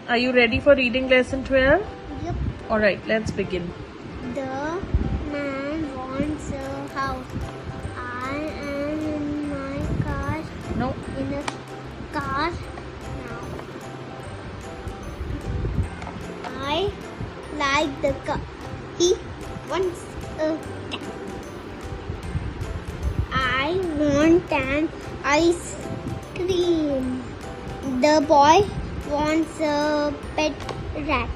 Are you ready for reading lesson 12? Yep. Alright, let's begin. The man wants a house. I am in my car. No. In a car now. I like the car. He wants a cat. I want an ice cream. The boy wants a pet rat.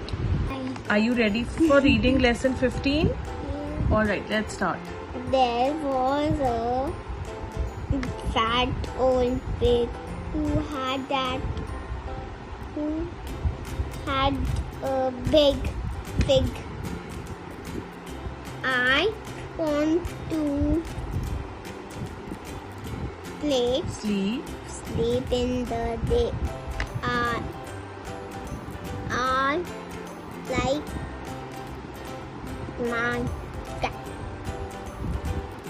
Are you ready for reading lesson 15? Alright, let's start. There was a fat old pig who had a big pig. I want to sleep in the day. I like my cat,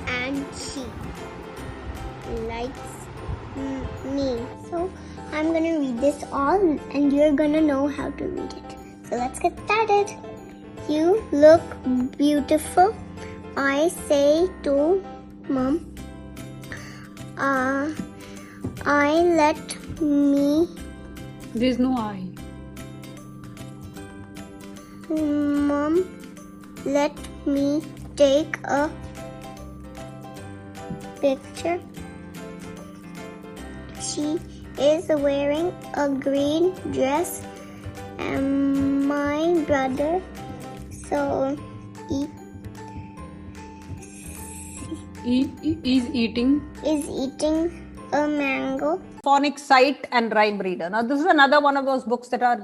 and she likes me. So I'm gonna read this all, and you're gonna know how to read it. So let's get started. You look beautiful, I say to Mom. I let me. There's no I. Mom, let me take a picture. She is wearing a green dress, and my brother Is eating a mango. Phonics Sight and Rhyme Reader. Now, this is another one of those books that are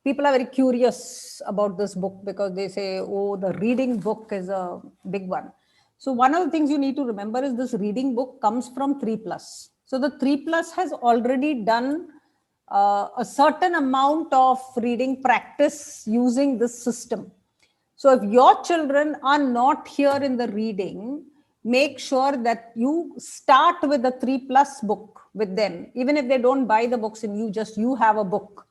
people are very curious about this book because they say, oh, the reading book is a big one. So one of the things you need to remember is this reading book comes from 3+. So the 3+ has already done a certain amount of reading practice using this system. So if your children are not here in the reading, make sure that you start with the 3+ book with them. Even if they don't buy the books and you have a book.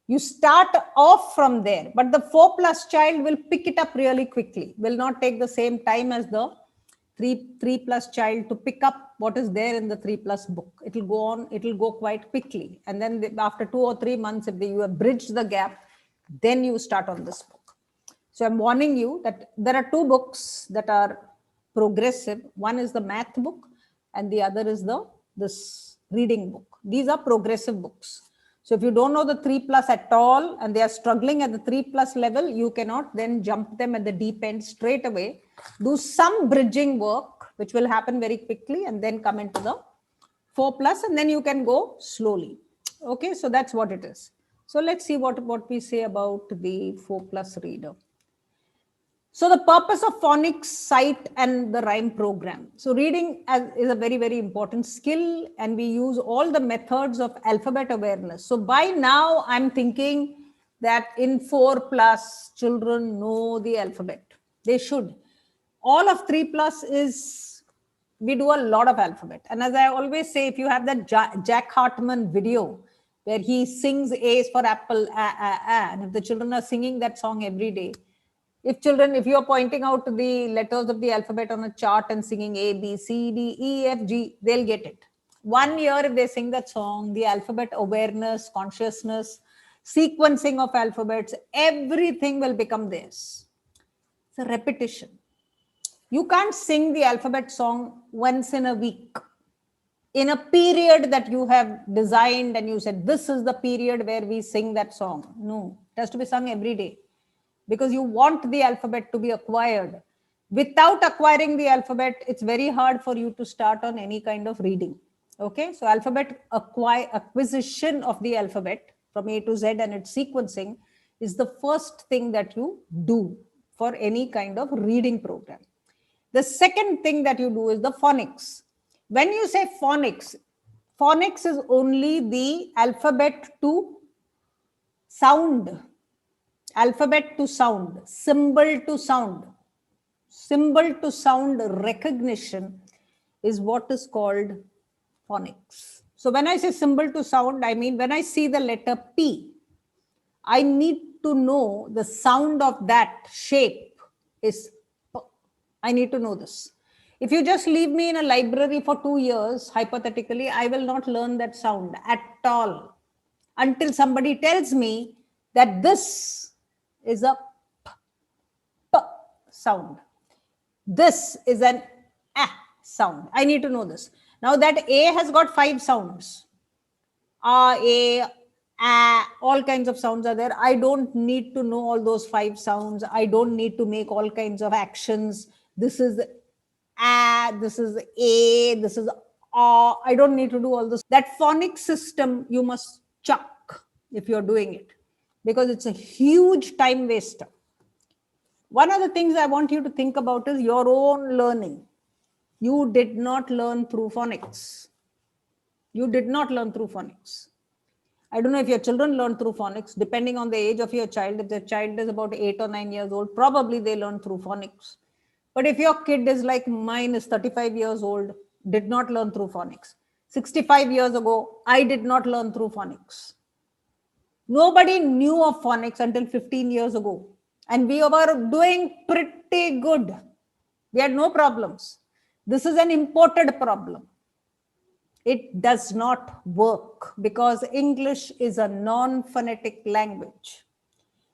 You start off from there, but the 4+ child will pick it up really quickly, will not take the same time as the 3+ child to pick up what is there in the 3+ book. It'll go quite quickly. And then after 2 or 3 months, if you have bridged the gap, then you start on this book. So I'm warning you that there are 2 books that are progressive. One is the math book and the other is this reading book. These are progressive books. So if you don't know the 3+ at all and they are struggling at the 3+ level, you cannot then jump them at the deep end straight away. Do some bridging work, which will happen very quickly, and then come into the 4+, and then you can go slowly. Okay, so that's what it is. So let's see what we say about the 4+ reader. So the purpose of Phonics Sight and the rhyme program. So reading is a very, very important skill, and we use all the methods of alphabet awareness. So by now I'm thinking that in 4+ children know the alphabet. They should. All of 3+ is, we do a lot of alphabet. And as I always say, if you have that Jack Hartman video where he sings A for apple, and if the children are singing that song every day, if you are pointing out the letters of the alphabet on a chart and singing A, B, C, D, E, F, G, they'll get it. 1 year, if they sing that song, the alphabet awareness, consciousness, sequencing of alphabets, everything will become theirs. It's a repetition. You can't sing the alphabet song once in a week. In a period that you have designed and you said, this is the period where we sing that song. No, it has to be sung every day, because you want the alphabet to be acquired. Without acquiring the alphabet, it's very hard for you to start on any kind of reading. Okay, so acquisition of the alphabet from A to Z and its sequencing is the first thing that you do for any kind of reading program. The second thing that you do is the phonics. When you say phonics, phonics is only the alphabet to sound. Alphabet to sound, symbol to sound. Symbol to sound recognition is what is called phonics. So when I say symbol to sound, I mean when I see the letter P, I need to know the sound of that shape is P. I need to know this. If you just leave me in a library for 2 years, hypothetically, I will not learn that sound at all until somebody tells me that this is a P sound. This is an A sound. I need to know this. Now that A has got 5 sounds. A, all kinds of sounds are there. I don't need to know all those 5 sounds. I don't need to make all kinds of actions. This is A, this is A, this is A. I don't need to do all this. That phonics system you must chuck if you're doing it, because it's a huge time waster. One of the things I want you to think about is your own learning. You did not learn through phonics. You did not learn through phonics. I don't know if your children learn through phonics, depending on the age of your child. If the child is about 8 or 9 years old, probably they learn through phonics. But if your kid is like mine, is 35 years old, did not learn through phonics. 65 years ago, I did not learn through phonics. Nobody knew of phonics until 15 years ago. And we were doing pretty good. We had no problems. This is an imported problem. It does not work because English is a non-phonetic language.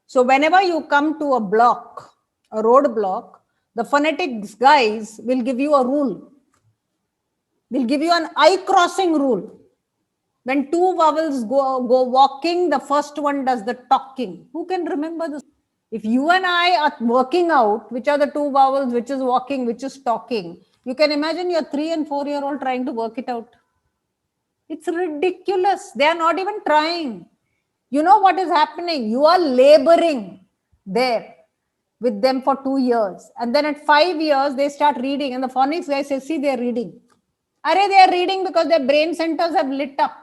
So whenever you come to a block, a roadblock, the phonetics guys will give you a rule. They'll give you an eye-crossing rule. When 2 vowels go walking, the first one does the talking. Who can remember this? If you and I are working out which are the 2 vowels, which is walking, which is talking, you can imagine your 3 and 4-year-old trying to work it out. It's ridiculous. They are not even trying. You know what is happening? You are laboring there with them for 2 years. And then at 5 years, they start reading. And the phonics guy says, see, they're reading. They are reading because their brain centers have lit up.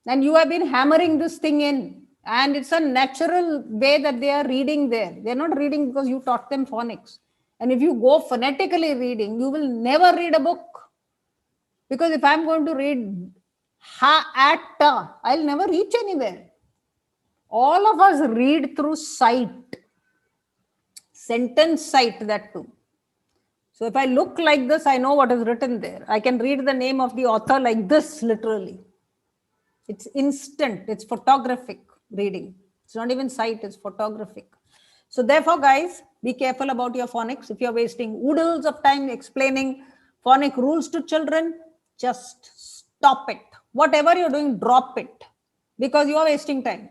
And you have been hammering this thing in. And it's a natural way that they are reading there. They're not reading because you taught them phonics. And if you go phonetically reading, you will never read a book. Because if I'm going to read ha, at, ta, I'll never reach anywhere. All of us read through sight. Sentence sight, that too. So if I look like this, I know what is written there. I can read the name of the author like this, literally. It's instant. It's photographic reading. It's not even sight, it's photographic. So therefore, guys, be careful about your phonics. If you're wasting oodles of time explaining phonic rules to children, just stop it. Whatever you're doing, drop it, because you are wasting time.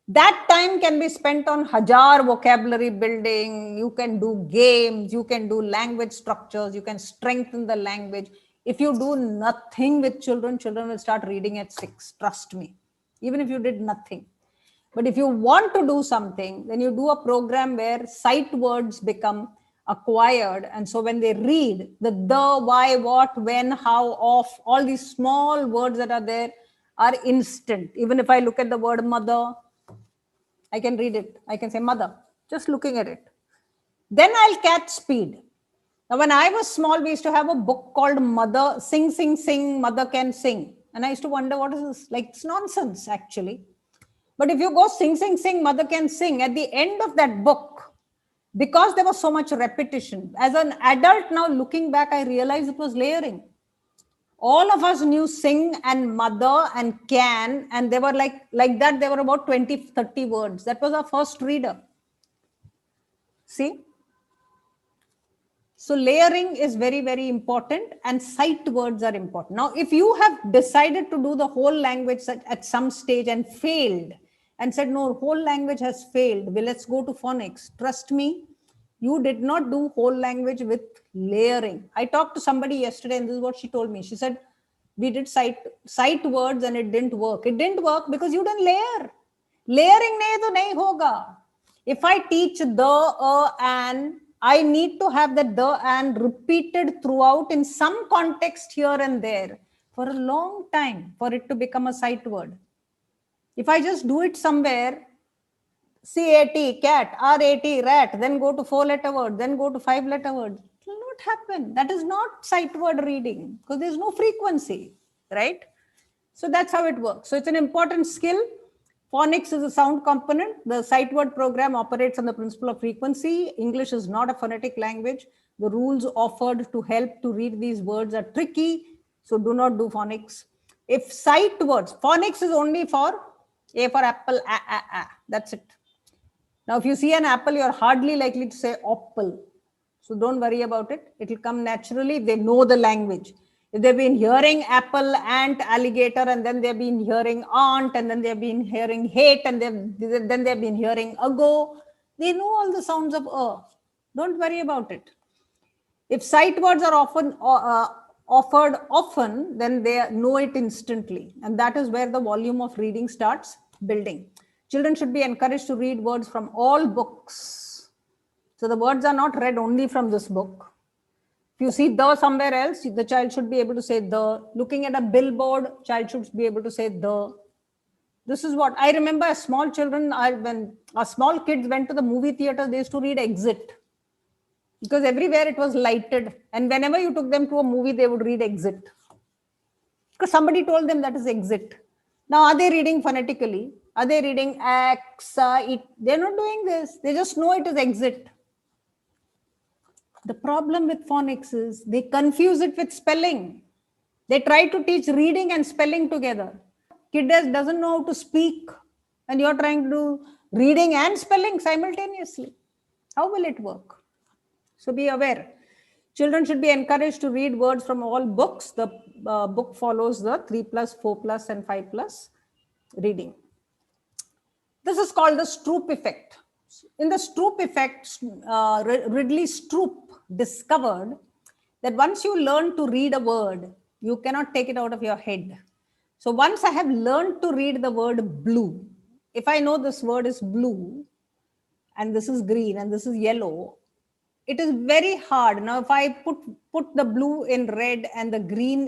That time can be spent on hajar vocabulary building. You can do games, you can do language structures, you can strengthen the language. If you do nothing with children, children will start reading at 6. Trust me, even if you did nothing. But if you want to do something, then you do a program where sight words become acquired. And so when they read, the, why, what, when, how, of, all these small words that are there are instant. Even if I look at the word mother, I can read it. I can say mother, just looking at it. Then I'll catch speed. Now, when I was small, we used to have a book called Mother, Sing, Sing, Sing, Mother Can Sing. And I used to wonder, what is this? Like, it's nonsense, actually. But if you go sing, sing, sing, mother can sing, at the end of that book, because there was so much repetition, as an adult now looking back, I realized it was layering. All of us knew sing and mother and can, and they were like that, there were about 20, 30 words. That was our first reader. See? So layering is very, very important, and sight words are important. Now, if you have decided to do the whole language at some stage and failed and said, no, whole language has failed, well, let's go to phonics. Trust me, you did not do whole language with layering. I talked to somebody yesterday and this is what she told me. She said, we did sight words and it didn't work. It didn't work because you didn't layer. Layering nahi to nahi hoga. If I teach the, an, I need to have the and repeated throughout in some context here and there for a long time for it to become a sight word. If I just do it somewhere, CAT, cat, RAT, rat, then go to 4-letter word, then go to 5-letter word, it will not happen. That is not sight word reading because there's no frequency, right? So that's how it works. So it's an important skill. Phonics is a sound component. The sight word program operates on the principle of frequency. English is not a phonetic language. The rules offered to help to read these words are tricky, so do not do phonics. If sight words, phonics is only for A for apple, that's it. Now, if you see an apple, you're hardly likely to say apple. So don't worry about it. It will come naturally. They know the language. If they've been hearing apple, ant, alligator, and then they've been hearing aunt, and then they've been hearing hate, and then they've been hearing ago, they know all the sounds of Don't worry about it. If sight words are often offered often, then they know it instantly. And that is where the volume of reading starts building. Children should be encouraged to read words from all books. So the words are not read only from this book. If you see the somewhere else, the child should be able to say the. Looking at a billboard, child should be able to say the. This is what I remember as small children, when our small kids went to the movie theater, they used to read exit. Because everywhere it was lighted. And whenever you took them to a movie, they would read exit. Because somebody told them that is exit. Now, are they reading phonetically? Are they reading X, it? They're not doing this. They just know it is exit. The problem with phonics is they confuse it with spelling. They try to teach reading and spelling together. Kid doesn't know how to speak, and you're trying to do reading and spelling simultaneously. How will it work? So be aware. Children should be encouraged to read words from all books. The book follows the 3+, 4+, and 5+ reading. This is called the stroop effect. In the stroop effect, Ridley Stroop discovered that once you learn to read a word, you cannot take it out of your head. So once I have learned to read the word blue, if I know this word is blue, and this is green, and this is yellow, it is very hard. Now, if I put the blue in red and the green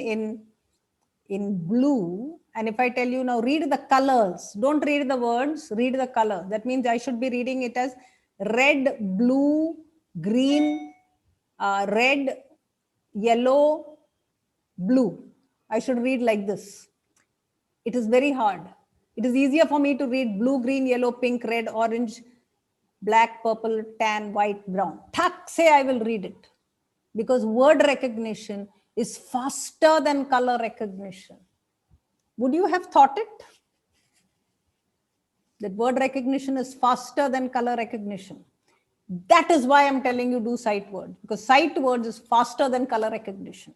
in blue, and if I tell you now read the colors, don't read the words, read the color. That means I should be reading it as red, blue, green, red, yellow, blue. I should read like this. It is very hard. It is easier for me to read blue, green, yellow, pink, red, orange, black, purple, tan, white, brown. Thak say I will read it. Because word recognition is faster than color recognition. Would you have thought it? That word recognition is faster than color recognition. That is why I'm telling you do sight words. Because sight words is faster than color recognition.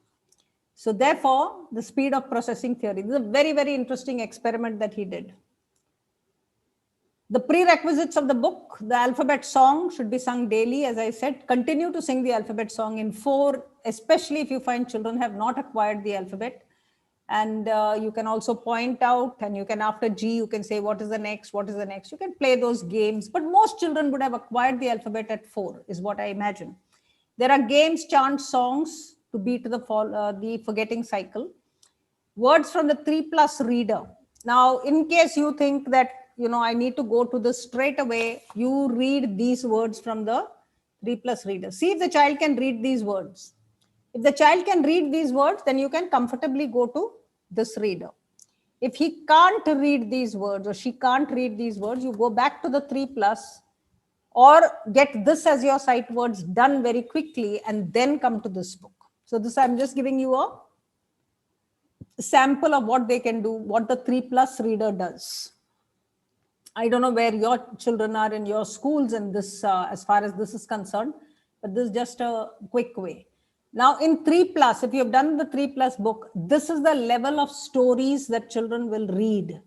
So therefore, the speed of processing theory. This is a very, very interesting experiment that he did. The prerequisites of the book, the alphabet song should be sung daily. As I said, continue to sing the alphabet song in 4, especially if you find children have not acquired the alphabet. And you can also point out, and you can, after G, you can say, what is the next? What is the next? You can play those games. But most children would have acquired the alphabet at 4, is what I imagine. There are games, chants, songs to beat the forgetting cycle. Words from the 3+ reader. Now, in case you think that, I need to go to this straight away, you read these words from the 3+ reader. See if the child can read these words. If the child can read these words, then you can comfortably go to this reader. If he can't read these words or she can't read these words, you go back to the 3+ or get this as your sight words done very quickly and then come to this book. So this, I'm just giving you a sample of what they can do, what the 3+ reader does. I don't know where your children are in your schools and this, as far as this is concerned, but this is just a quick way. Now in 3+, if you have done the 3+ book, this is the level of stories that children will read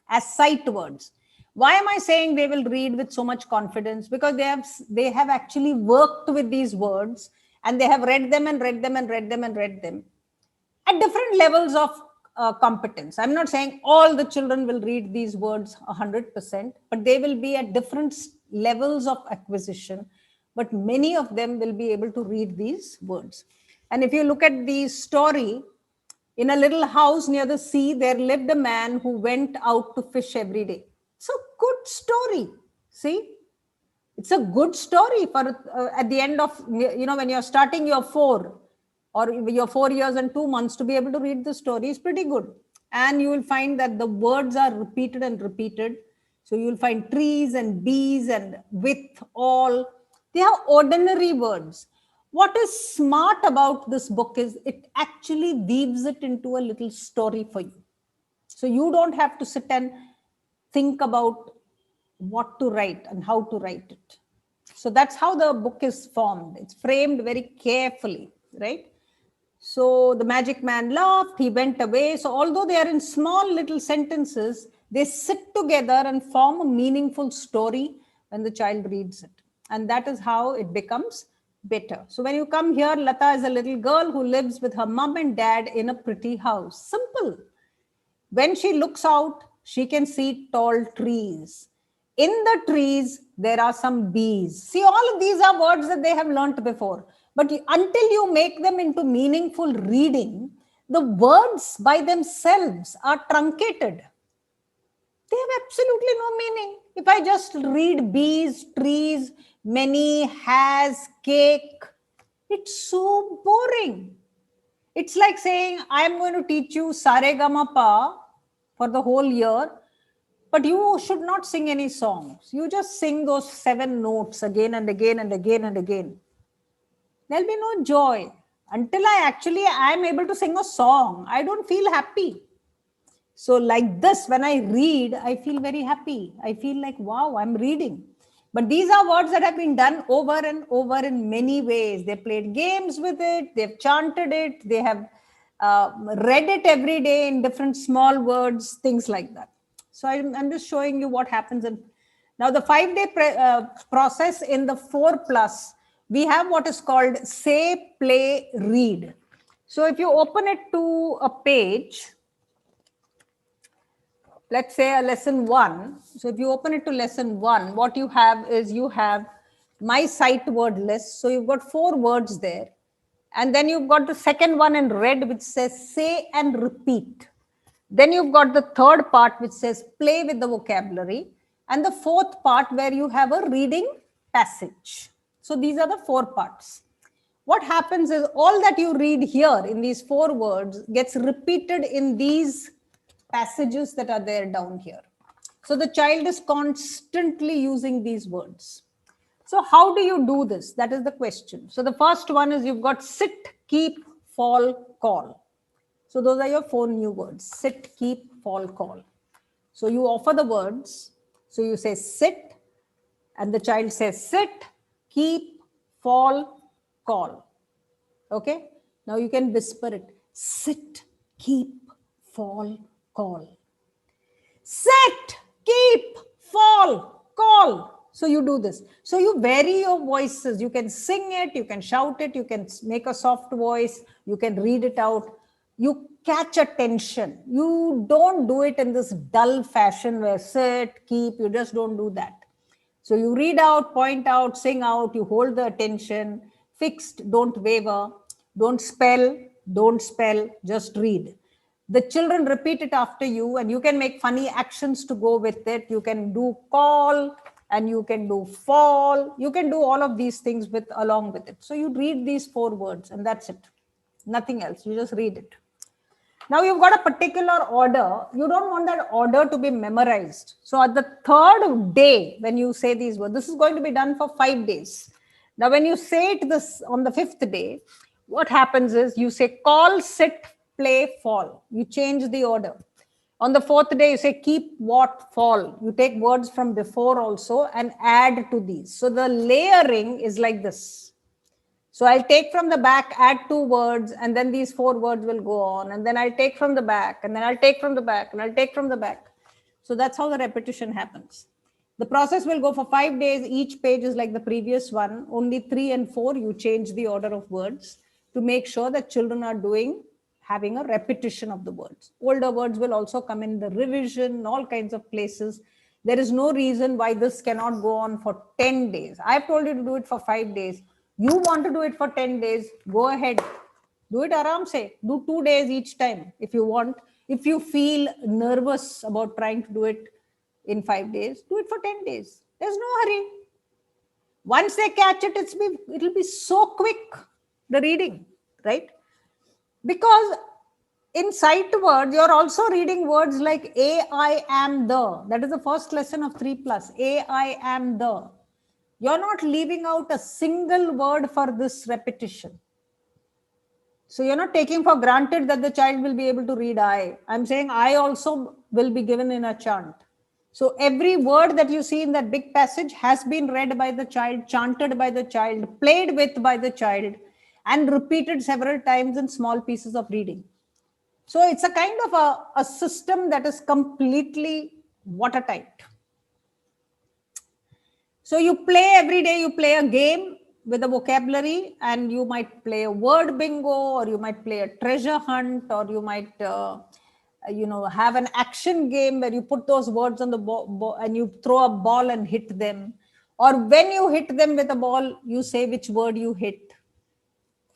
as sight words. Why am I saying they will read with so much confidence? Because they have actually worked with these words and they have read them and read them and read them and read them at different levels of competence. I'm not saying all the children will read these words 100%, but they will be at different levels of acquisition. But many of them will be able to read these words. And if you look at the story, in a little house near the sea, there lived a man who went out to fish every day. It's a good story. See, it's a good story for at the end of, when you're starting your 4 or your 4 years and 2 months to be able to read the story is pretty good. And you will find that the words are repeated and repeated. So you'll find trees and bees and with, all. They are ordinary words. What is smart about this book is it actually weaves it into a little story for you. So you don't have to sit and think about what to write and how to write it. So that's how the book is formed. It's framed very carefully, right? So the magic man laughed, he went away. So although they are in small little sentences, they sit together and form a meaningful story when the child reads it. And that is how it becomes better. So when you come here, Lata is a little girl who lives with her mom and dad in a pretty house. Simple. When she looks out, she can see tall trees. In the trees, there are some bees. See, all of these are words that they have learnt before. But until you make them into meaningful reading, the words by themselves are truncated. They have absolutely no meaning. If I just read bees, trees, many, has, cake, it's so boring. It's like saying, I'm going to teach you Saregamapa for the whole year, but you should not sing any songs. You just sing those 7 notes again and again and again and again. There'll be no joy. Until I'm able to sing a song, I don't feel happy. So like this, when I read, I feel very happy. I feel like, wow, I'm reading. But these are words that have been done over and over in many ways. They played games with it. They've chanted it. They have read it every day in different small words, things like that. So I'm just showing you what happens. Now the 5-day process in the 4+, we have what is called say, play, read. So if you open it to a page, let's say a lesson 1. So if you open it to lesson 1, what you have is you have my sight word list. So you've got 4 words there. And then you've got the second one in red, which says say and repeat. Then you've got the third part, which says play with the vocabulary. And the fourth part where you have a reading passage. So these are the 4 parts. What happens is all that you read here in these 4 words gets repeated in these passages that are there down here. So the child is constantly using these words. So how do you do this? That is the question. So the first one is you've got sit, keep, fall, call. So those are your 4 new words. Sit, keep, fall, call. So you offer the words. So you say sit, and the child says sit, keep, fall, call. Okay? Now you can whisper it. Sit, keep, fall, call. Sit, keep, fall, call. So you do this. So you vary your voices. You can sing it, you can shout it, you can make a soft voice, you can read it out. You catch attention. You don't do it in this dull fashion where sit, keep, you just don't do that. So you read out, point out, sing out, you hold the attention, fixed, don't waver, don't spell, just read. The children repeat it after you, and you can make funny actions to go with it. You can do call, and you can do fall. You can do all of these things along with it. So you read these 4 words, and that's it. Nothing else. You just read it. Now you've got a particular order. You don't want that order to be memorized. So at the 3rd day, when you say these words, this is going to be done for 5 days. Now, when you say it this on the 5th day, what happens is you say call, sit, play, fall. You change the order. On the 4th day, you say keep, what, fall. You take words from before also and add to these. So the layering is like this. So I'll take from the back, add 2 words, and then these 4 words will go on. And then I'll take from the back, and then I'll take from the back, and I'll take from the back. So that's how the repetition happens. The process will go for 5 days. Each page is like the previous one. Only 3 and 4, you change the order of words to make sure that children are having a repetition of the words. Older words will also come in the revision, all kinds of places. There is no reason why this cannot go on for 10 days. I've told you to do it for 5 days. You want to do it for 10 days, go ahead. Do it aram se. Do 2 days each time if you want. If you feel nervous about trying to do it in 5 days, do it for 10 days. There's no hurry. Once they catch it, it'll be so quick, the reading, right? Because in sight words, you're also reading words like A, I am the. That is the first lesson of 3 plus. A, I am the. You're not leaving out a single word for this repetition. So you're not taking for granted that the child will be able to read I. I'm saying I also will be given in a chant. So every word that you see in that big passage has been read by the child, chanted by the child, played with by the child, and repeated several times in small pieces of reading. So it's a kind of a system that is completely watertight. So you play every day, you play a game with a vocabulary, and you might play a word bingo, or you might play a treasure hunt, or you might have an action game where you put those words on the ball and you throw a ball and hit them, or when you hit them with a ball, you say which word you hit.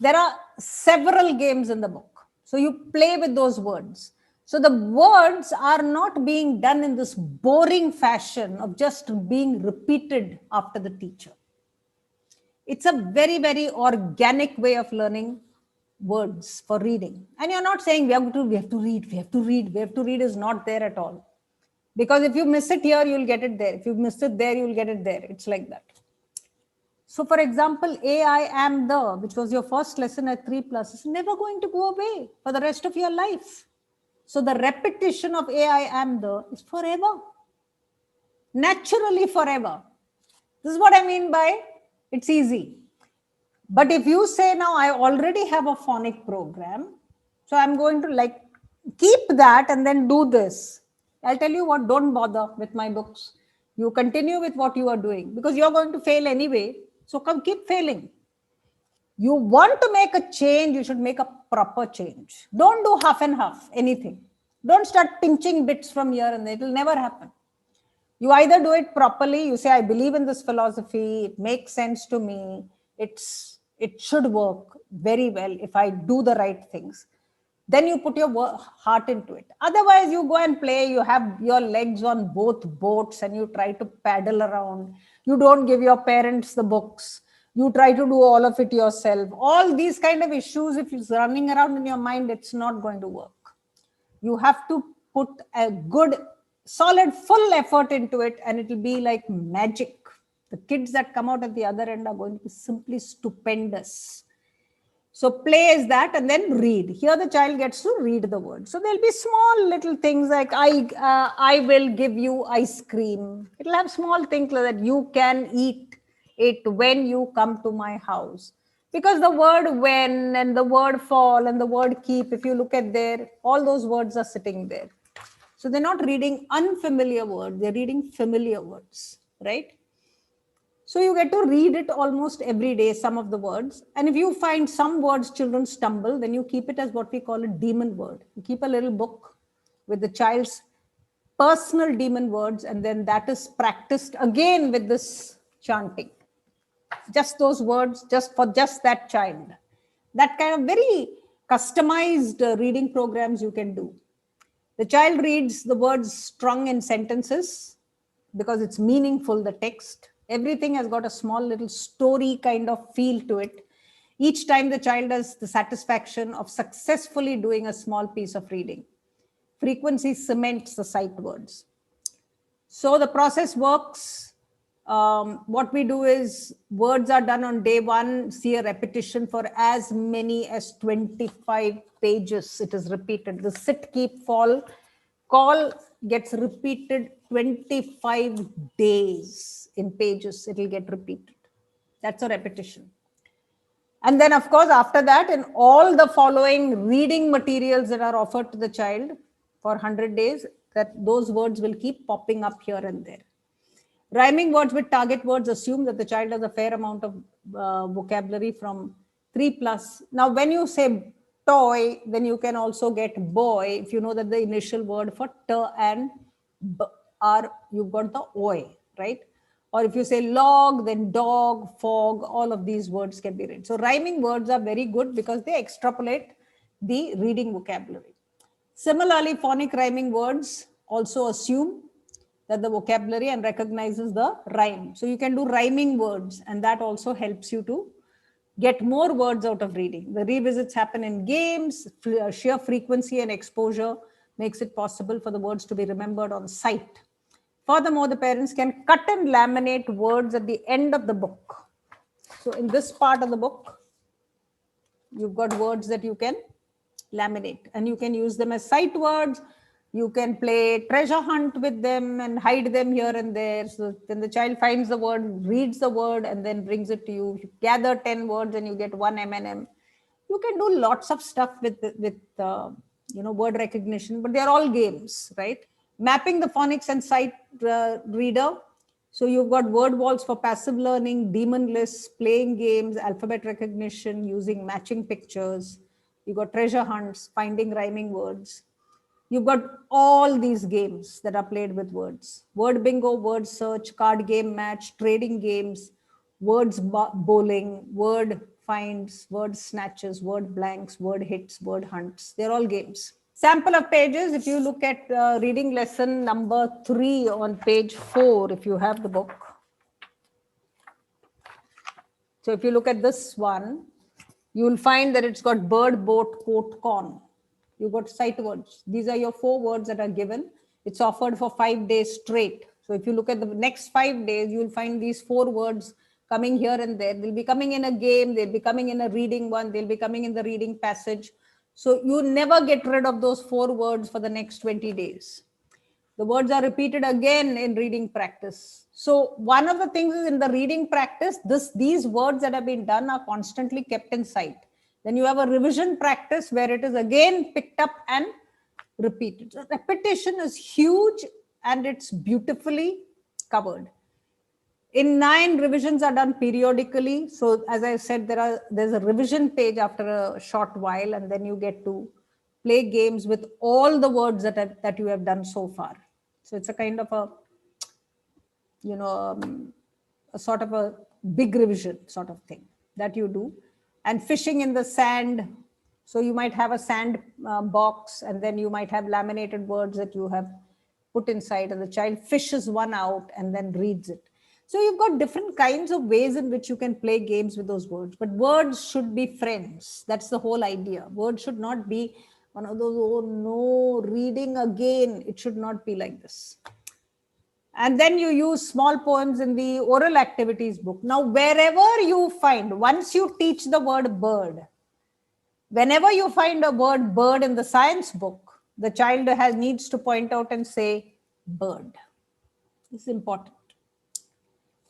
There are several games in the book, so you play with those words. So the words are not being done in this boring fashion of just being repeated after the teacher. It's a very, very organic way of learning words for reading. And you're not saying we have to read is not there at all. Because if you miss it here, you'll get it there. If you miss it there, you'll get it there. It's like that. So for example, A, I am the, which was your first lesson at 3 plus, is never going to go away for the rest of your life. So the repetition of A, I am the is forever. Naturally forever. This is what I mean by it's easy. But if you say now I already have a phonic program, so I'm going to keep that and then do this. I'll tell you what, don't bother with my books. You continue with what you are doing because you're going to fail anyway. So come keep failing. You want to make a change, you should make a proper change. Don't do half and half, anything. Don't start pinching bits from here and there. It will never happen. You either do it properly, you say, I believe in this philosophy, it makes sense to me, it should work very well if I do the right things. Then you put your heart into it. Otherwise, you go and play, you have your legs on both boats and you try to paddle around. You don't give your parents the books. You try to do all of it yourself. All these kind of issues, if it's running around in your mind, it's not going to work. You have to put a good, solid, full effort into it, and it will be like magic. The kids that come out at the other end are going to be simply stupendous. So play is that, and then read. Here the child gets to read the word. So there'll be small little things like I will give you ice cream. It'll have small things like that. You can eat it when you come to my house. Because the word when and the word fall and the word keep, if you look at there, all those words are sitting there. So they're not reading unfamiliar words, they're reading familiar words, right? So you get to read it almost every day, some of the words. And if you find some words children stumble, then you keep it as what we call a demon word. You keep a little book with the child's personal demon words, and then that is practiced again with this chanting. Just those words, just for just that child. That kind of very customized reading programs you can do. The child reads the words strung in sentences because it's meaningful, the text. Everything has got a small little story kind of feel to it. Each time the child has the satisfaction of successfully doing a small piece of reading. Frequency cements the sight words. So the process works. What we do is words are done on day 1, see a repetition for as many as 25 pages. It is repeated. The sit, keep, fall, call gets repeated 25 days in pages. It will get repeated. That's a repetition. And then, of course, after that, in all the following reading materials that are offered to the child for 100 days, that those words will keep popping up here and there. Rhyming words with target words assume that the child has a fair amount of vocabulary from 3 plus. Now, when you say toy, then you can also get boy. If you know that the initial word for t and b are, you've got the oi, right? Or if you say log, then dog, fog, all of these words can be read. So rhyming words are very good because they extrapolate the reading vocabulary. Similarly, phonic rhyming words also assume that the vocabulary and recognizes the rhyme. So you can do rhyming words, and that also helps you to get more words out of reading. The revisits happen in games. Sheer frequency and exposure makes it possible for the words to be remembered on sight. Furthermore, the parents can cut and laminate words at the end of the book. So in this part of the book, you've got words that you can laminate, and you can use them as sight words. You can play treasure hunt with them and hide them here and there. So then the child finds the word, reads the word, and then brings it to you. You gather 10 words and you get one M&M. You can do lots of stuff with word recognition, but they're all games, right? Mapping the phonics and sight reader. So you've got word walls for passive learning, demon lists, playing games, alphabet recognition, using matching pictures. You've got treasure hunts, finding rhyming words. You've got all these games that are played with words. Word bingo, word search, card game match, trading games, words bowling, word finds, word snatches, word blanks, word hits, word hunts. They're all games. Sample of pages, if you look at reading lesson number 3 on page 4, if you have the book. So if you look at this one, you will find that it's got bird, boat, coat, corn. You've got sight words. These are your 4 words that are given. It's offered for 5 days straight. So if you look at the next 5 days, you will find these 4 words coming here and there. They'll be coming in a game. They'll be coming in a reading one. They'll be coming in the reading passage. So you never get rid of those 4 words for the next 20 days. The words are repeated again in reading practice. So one of the things is in the reading practice, these words that have been done are constantly kept in sight. Then you have a revision practice where it is again picked up and repeated. So repetition is huge and it's beautifully covered. In 9, revisions are done periodically. So as I said, there's a revision page after a short while, and then you get to play games with all the words that you have done so far. So it's a kind of a sort of a big revision sort of thing that you do. And fishing in the sand. So you might have a sand box, and then you might have laminated words that you have put inside, and the child fishes one out and then reads it. So you've got different kinds of ways in which you can play games with those words, but words should be friends. That's the whole idea. Words should not be one of those, oh no, reading again. It should not be like this. And then you use small poems in the oral activities book. Now, wherever you find, once you teach the word bird, whenever you find a word bird in the science book, the child needs to point out and say bird. This is important.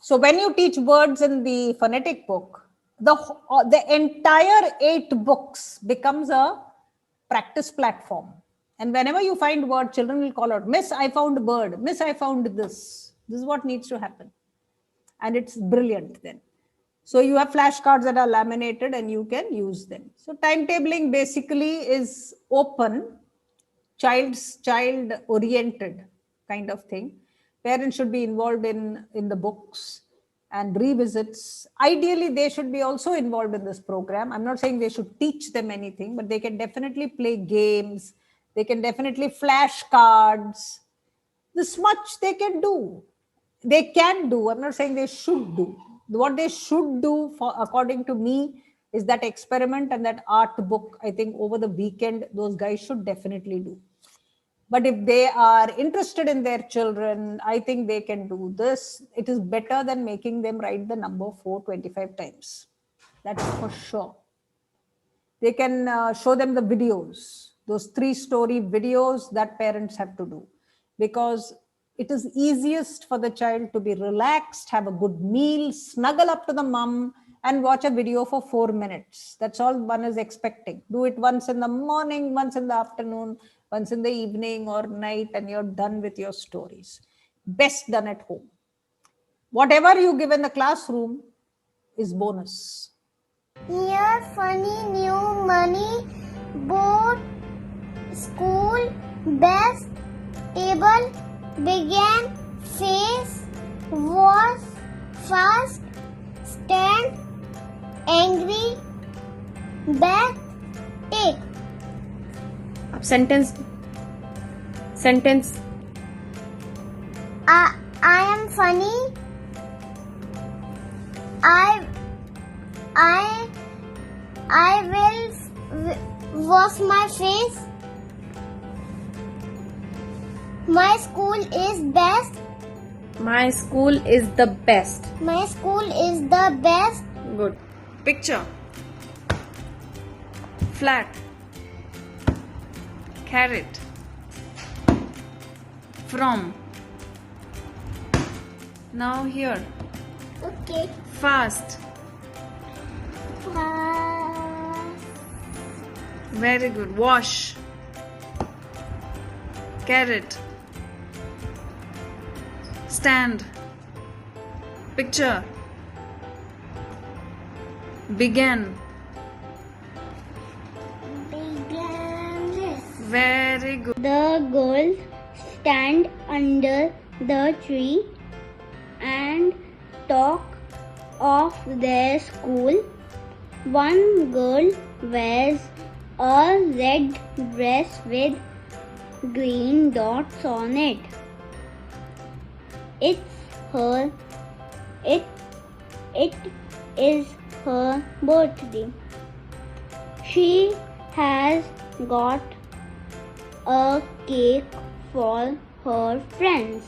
So when you teach words in the phonetic book, the entire 8 books becomes a practice platform. And whenever you find word, children will call out, Miss, I found bird. Miss, I found this. This is what needs to happen. And it's brilliant then. So you have flashcards that are laminated and you can use them. So timetabling basically is open, child oriented kind of thing. Parents should be involved in the books and revisits. Ideally, they should be also involved in this program. I'm not saying they should teach them anything, but they can definitely play games. They can definitely flash cards. This much they can do. They can do. I'm not saying they should do. What they should do, according to me, is that experiment and that art book. I think over the weekend, those guys should definitely do. But if they are interested in their children, I think they can do this. It is better than making them write the number 4 25 times. That's for sure. They can show them the videos. Those 3-story videos that parents have to do, because it is easiest for the child to be relaxed, have a good meal, snuggle up to the mum and watch a video for 4 minutes. That's all one is expecting. Do it once in the morning, once in the afternoon, once in the evening or night, and you're done with your stories. Best done at home. Whatever you give in the classroom is bonus. Here, funny new money, board, school, best, table, began, face, was, fast, stand, angry, back, take. अब sentence. I am funny. I I will wash my face. My school is best. My school is the best. My school is the best. Good. Picture. Flat. Carrot. From. Now here. Okay. Fast. Very good. Wash. Carrot. Stand. Picture. Began. Began this. Very good. The girls stand under the tree and talk of their school. One girl wears a red dress with green dots on it. It is her birthday. She has got a cake for her friends.